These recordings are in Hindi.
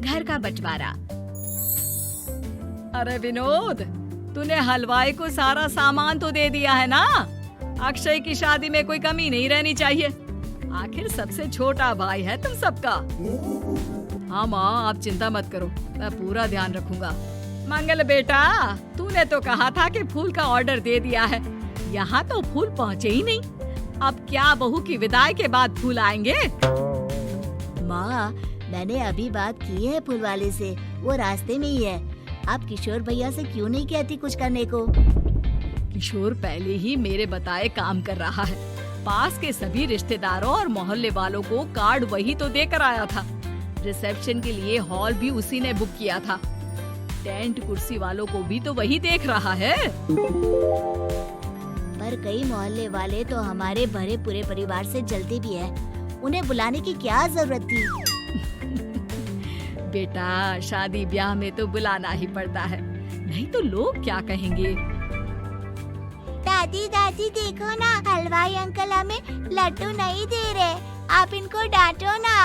घर का बंटवारा। अरे विनोद, तूने हलवाई को सारा सामान तो दे दिया है ना? अक्षय की शादी में कोई कमी नहीं रहनी चाहिए। आखिर सबसे छोटा भाई है तुम सबका। हाँ माँ, आप चिंता मत करो, मैं पूरा ध्यान रखूंगा। मंगल बेटा, तूने तो कहा था कि फूल का ऑर्डर दे दिया है, यहाँ तो फूल पहुँचे ही नहीं। अब क्या बहू की विदाई के बाद फूल आएंगे? माँ, मैंने अभी बात की है फूल वाले से, वो रास्ते में ही है। आप किशोर भैया से क्यों नहीं कहती कुछ करने को? किशोर पहले ही मेरे बताए काम कर रहा है। पास के सभी रिश्तेदारों और मोहल्ले वालों को कार्ड वही तो देकर आया था। रिसेप्शन के लिए हॉल भी उसी ने बुक किया था। टेंट कुर्सी वालों को भी तो वही देख रहा है। पर कई मोहल्ले वाले तो हमारे भरे पूरे परिवार से जलते भी है, उन्हें बुलाने की क्या जरूरत थी? बेटा, शादी ब्याह में तो बुलाना ही पड़ता है, नहीं तो लोग क्या कहेंगे। दादी दादी देखो ना, हलवाई अंकल हमें लड्डू नहीं दे रहे, आप इनको डांटो ना।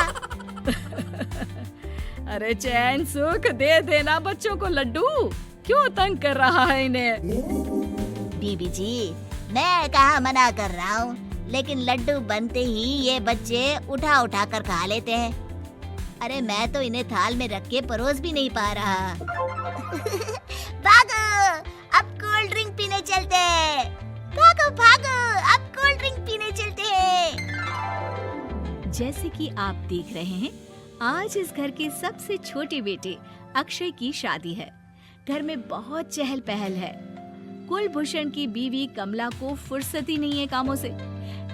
अरे चैन सुख दे देना बच्चों को लड्डू, क्यों तंग कर रहा है इन्हें? बीबी जी, मैं कहाँ मना कर रहा हूँ, लेकिन लड्डू बनते ही ये बच्चे उठा उठा कर खा लेते हैं। अरे मैं तो इन्हें थाल में रख के परोस भी नहीं पा रहा। भागो, अब कोल्ड ड्रिंक पीने चलते हैं। भागो भागो, अब कोल्ड ड्रिंक पीने चलते हैं। जैसे कि आप देख रहे हैं, आज इस घर के सबसे छोटे बेटे अक्षय की शादी है। घर में बहुत चहल पहल है। कुलभूषण की बीवी कमला को फुर्सत ही नहीं है कामों से,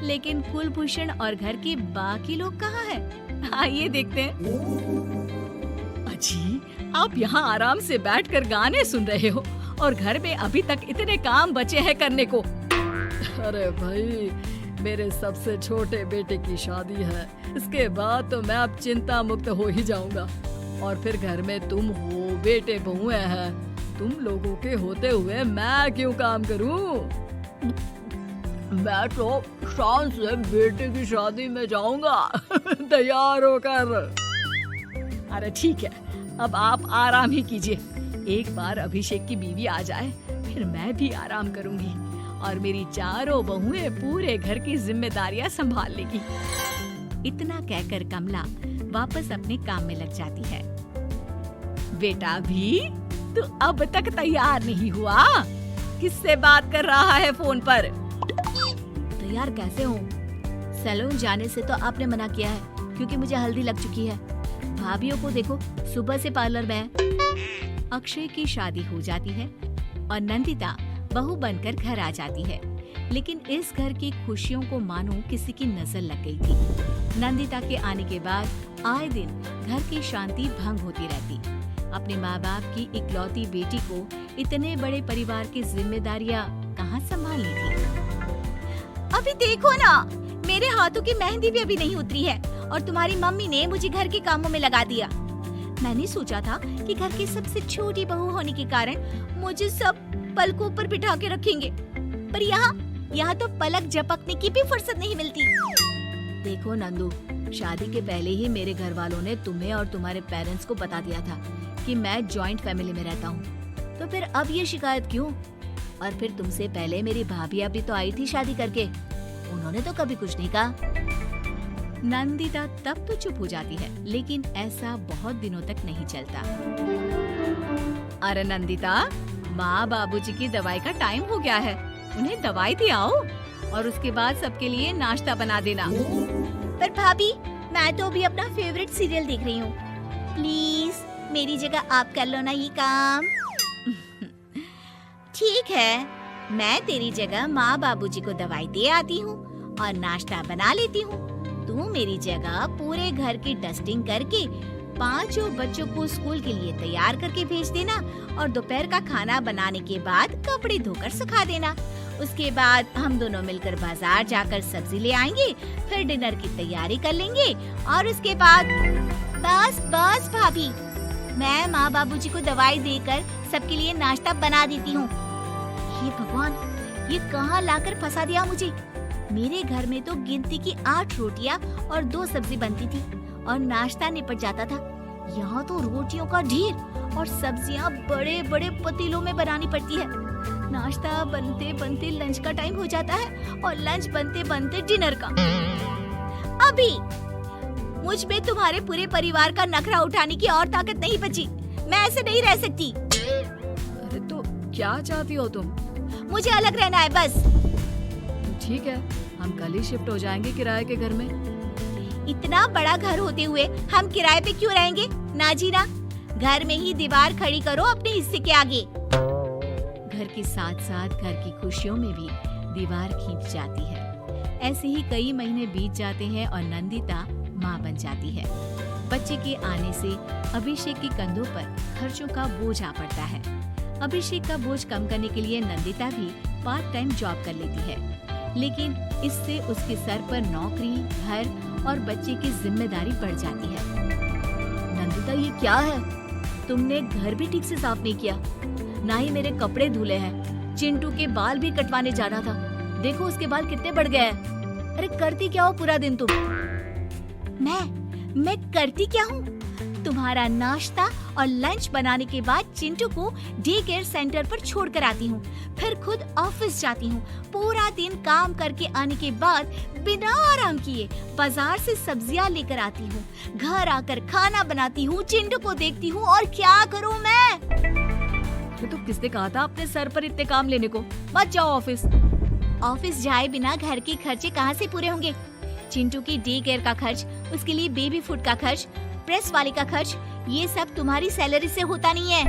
लेकिन कुलभूषण और घर के बाकी लोग कहाँ हैं? आइए देखते हैं। अजी, आप यहाँ आराम से बैठकर गाने सुन रहे हो और घर में अभी तक इतने काम बचे हैं करने को। अरे भाई, मेरे सबसे छोटे बेटे की शादी है, इसके बाद तो मैं अब चिंता मुक्त हो ही जाऊंगा। और फिर घर में तुम हो, बेटे बहुएं हैं, तुम लोगों के होते हुए मैं क्यों काम करूं? मैं तो शान से बेटे की शादी में जाऊंगा तैयार होकर। अरे ठीक है, अब आप आराम ही कीजिए। एक बार अभिषेक की बीवी आ जाए, फिर मैं भी आराम करूंगी और मेरी चारों बहुएं पूरे घर की जिम्मेदारियां संभाल लेगी। इतना कहकर कमला वापस अपने काम में लग जाती है। बेटा भी, तू अब तक तैयार नहीं हुआ? किससे बात कर रहा है फोन पर? तैयार कैसे हूँ? सैलून जाने से तो आपने मना किया है, क्योंकि मुझे हल्दी लग चुकी है। भाभीयों को देखो, सुबह से पार्लर में है। अक्षय की शादी हो जाती है और नंदिता बहू बनकर घर आ जाती है, लेकिन इस घर की खुशियों को मानो किसी की नजर लग गई थी। नंदिता के आने के बाद आए दिन घर की शांति भंग होती रहती। अपने माँ बाप की इकलौती बेटी को इतने बड़े परिवार की जिम्मेदारियाँ कहाँ संभालनी थी। अभी देखो ना, मेरे हाथों की मेहंदी भी अभी नहीं उतरी है और तुम्हारी मम्मी ने मुझे घर के कामों में लगा दिया। मैंने सोचा था कि घर की सबसे छोटी बहू होने के कारण मुझे सब पलकों पर बिठा के रखेंगे, पर यहाँ तो पलक झपकने की भी फुर्सत नहीं मिलती। देखो नंदू, शादी के पहले ही मेरे घर वालों ने तुम्हें और तुम्हारे पेरेंट्स को बता दिया था कि मैं जॉइंट फैमिली में रहता हूँ, तो फिर अब ये शिकायत क्यों? और फिर तुमसे पहले मेरी भाभियाँ भी तो आई थी शादी करके, उन्होंने तो कभी कुछ नहीं कहा। नंदिता तब तो चुप हो जाती है, लेकिन ऐसा बहुत दिनों तक नहीं चलता। अरे नंदिता, माँ बाबूजी की दवाई का टाइम हो गया है, उन्हें दवाई दिलाओ और उसके बाद सबके लिए नाश्ता बना देना। पर भाभी, मैं तो अभी अपना फेवरेट सीरियल देख रही हूँ। प्लीज मेरी जगह आप कर लो ना ये काम। ठीक है, मैं तेरी जगह माँ बाबूजी को दवाई दे आती हूँ और नाश्ता बना लेती हूँ। तू मेरी जगह पूरे घर की डस्टिंग करके 5 बच्चों को स्कूल के लिए तैयार करके भेज देना और दोपहर का खाना बनाने के बाद कपड़े धोकर सुखा देना। उसके बाद हम दोनों मिलकर बाजार जाकर सब्जी ले आएंगे, फिर डिनर की तैयारी कर लेंगे और उसके बाद बस भाभी, मैं माँ बाबूजी को दवाई देकर सबके लिए नाश्ता बना देती हूँ। ये भगवान, ये कहाँ लाकर फंसा दिया मुझे। मेरे घर में तो गिनती की 8 रोटियाँ और 2 सब्जी बनती थी और नाश्ता निपट जाता था। यहाँ तो रोटियों का ढेर और सब्जियाँ बड़े बड़े पतीलों में बनानी पड़ती है। नाश्ता बनते बनते लंच का टाइम हो जाता है और लंच बनते बनते डिनर का। अभी मुझ में तुम्हारे पूरे परिवार का नखरा उठाने की और ताकत नहीं बची। मैं ऐसे नहीं रह सकती। अरे तो क्या चाहती हो तुम? मुझे अलग रहना है बस। तो ठीक है, हम कल ही शिफ्ट हो जाएंगे किराए के घर में। इतना बड़ा घर होते हुए हम किराए पे क्यों रहेंगे? ना जी ना, घर में ही दीवार खड़ी करो अपने हिस्से के आगे। घर के साथ साथ घर की खुशियों में भी दीवार खींच जाती है। ऐसे ही कई महीने बीत जाते हैं और नंदिता माँ बन जाती है। बच्चे के आने से अभिषेक के कंधों पर खर्चों का बोझ आ पड़ता है। अभिषेक का बोझ कम करने के लिए नंदिता भी पार्ट टाइम जॉब कर लेती है, लेकिन इससे उसके सर पर नौकरी, घर और बच्चे की जिम्मेदारी बढ़ जाती है। नंदिता, ये क्या है? तुमने घर भी ठीक से साफ नहीं किया, ना ही मेरे कपड़े धुले हैं। चिंटू के बाल भी कटवाने जाना था, देखो उसके बाल कितने बढ़ गए हैं। अरे करती क्या हो पूरा दिन तुम? मैं करती क्या हूँ? तुम्हारा नाश्ता और लंच बनाने के बाद चिंटू को डे केयर सेंटर पर छोड़ कर आती हूँ, फिर खुद ऑफिस जाती हूँ। पूरा दिन काम करके आने के बाद बिना आराम किए बाजार से सब्जियाँ लेकर आती हूँ, घर आकर खाना बनाती हूँ, चिंटू को देखती हूँ और क्या करूँ मैं? तो किसने कहा था अपने सर पर इतने काम लेने को? मत जाओ ऑफिस। ऑफिस जाए बिना घर के खर्चे कहाँ से पूरे होंगे? चिंटू की डे केयर का खर्च, उसके लिए बेबी फूड का खर्च, प्रेस वाले का खर्च, ये सब तुम्हारी सैलरी से होता नहीं है।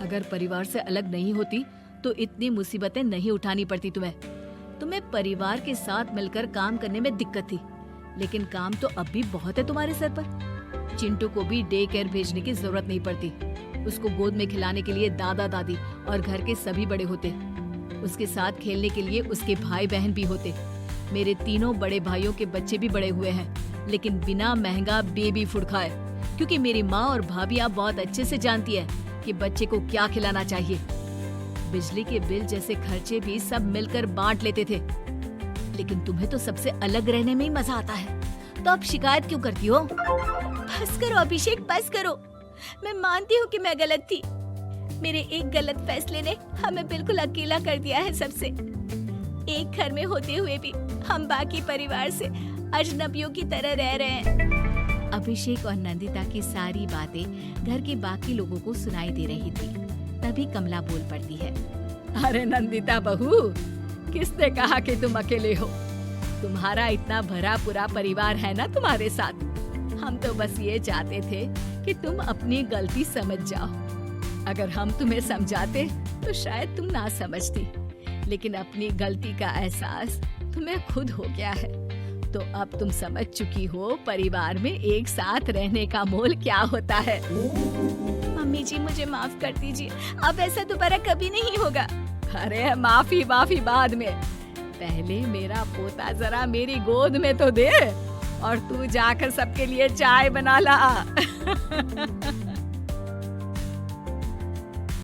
अगर परिवार से अलग नहीं होती तो इतनी मुसीबतें नहीं उठानी पड़ती तुम्हें परिवार के साथ मिलकर काम करने में दिक्कत थी, लेकिन काम तो अब भी बहुत है तुम्हारे सर पर। चिंटू को भी डे केयर भेजने की जरूरत नहीं पड़ती। उसको गोद में खिलाने के लिए दादा दादी और घर के सभी बड़े होते। उसके साथ खेलने के लिए उसके भाई बहन भी होते। मेरे तीनों बड़े भाइयों के बच्चे भी बड़े हुए हैं, लेकिन बिना महंगा बेबी फूड खाए, क्योंकि मेरी माँ और भाभियाँ बहुत अच्छे से जानती है कि बच्चे को क्या खिलाना चाहिए। बिजली के बिल जैसे खर्चे भी सब मिलकर बांट लेते थे, लेकिन तुम्हें तो सबसे अलग रहने में ही मजा आता है, तो अब शिकायत क्यों करती हो? बस करो अभिषेक, बस करो। मैं मानती हूँ कि मैं गलत थी। मेरे एक गलत फैसले ने हमें बिल्कुल अकेला कर दिया है सबसे। एक घर में होते हुए भी हम बाकी परिवार से अजनबियों की तरह रह रहे हैं। अभिषेक और नंदिता की सारी बातें घर के बाकी लोगों को सुनाई दे रही थी। तभी कमला बोल पड़ती है। अरे नंदिता बहू, किसने कहा कि तुम अकेले हो? तुम्हारा इतना भरा पूरा परिवार है ना तुम्हारे साथ। हम तो बस ये चाहते थे कि तुम अपनी गलती समझ जाओ। अगर हम तुम्हें समझाते तो शायद तुम ना समझती, लेकिन अपनी गलती का एहसास तुम्हें खुद हो गया है, तो अब तुम समझ चुकी हो परिवार में एक साथ रहने का मोल क्या होता है। मम्मी जी, मुझे माफ कर दीजिए, अब ऐसा दोबारा कभी नहीं होगा। अरे माफी बाद में, पहले मेरा पोता जरा मेरी गोद में तो दे, और तू जाकर सबके लिए चाय बना ला।